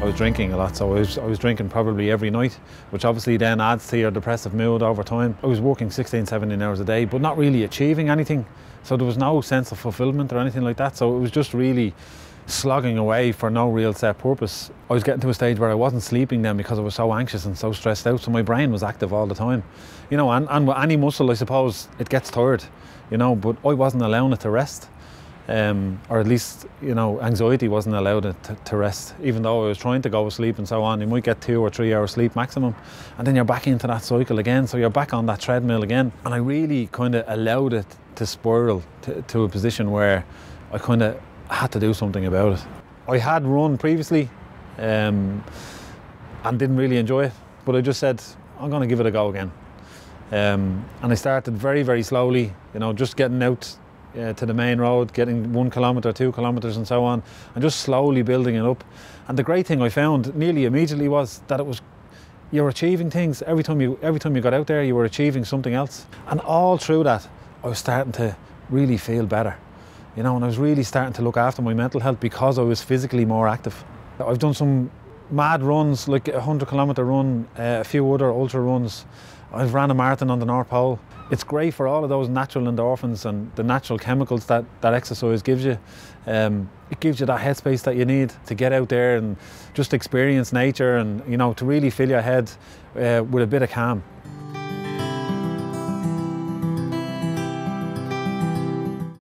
was drinking a lot, so I was drinking probably every night, which obviously then adds to your depressive mood over time. I was working 16, 17 hours a day, but not really achieving anything. So there was no sense of fulfillment or anything like that. So it was just really slogging away for no real set purpose. I was getting to a stage where I wasn't sleeping then because I was so anxious and so stressed out, so my brain was active all the time. You know, and with any muscle, I suppose, it gets tired, you know, but I wasn't allowing it to rest. Or at least, you know, anxiety wasn't allowed it to rest. Even though I was trying to go to sleep and so on, you might get 2 or 3 hours sleep maximum, and then you're back into that cycle again, so you're back on that treadmill again. And I really kind of allowed it to spiral to a position where I kind of had to do something about it. I had run previously and didn't really enjoy it, but I just said, I'm going to give it a go again. And I started very, very slowly, you know, just getting out to the main road, getting 1 kilometre, 2 kilometres and so on, and just slowly building it up. And the great thing I found nearly immediately was that you were achieving things. Every time you got out there, you were achieving something else. And all through that, I was starting to really feel better, you know, and I was really starting to look after my mental health because I was physically more active. I've done some mad runs, like a 100-kilometre run, a few other ultra runs. I've ran a marathon on the North Pole. It's great for all of those natural endorphins and the natural chemicals that exercise gives you. It gives you that headspace that you need to get out there and just experience nature and, you know, to really fill your head with a bit of calm.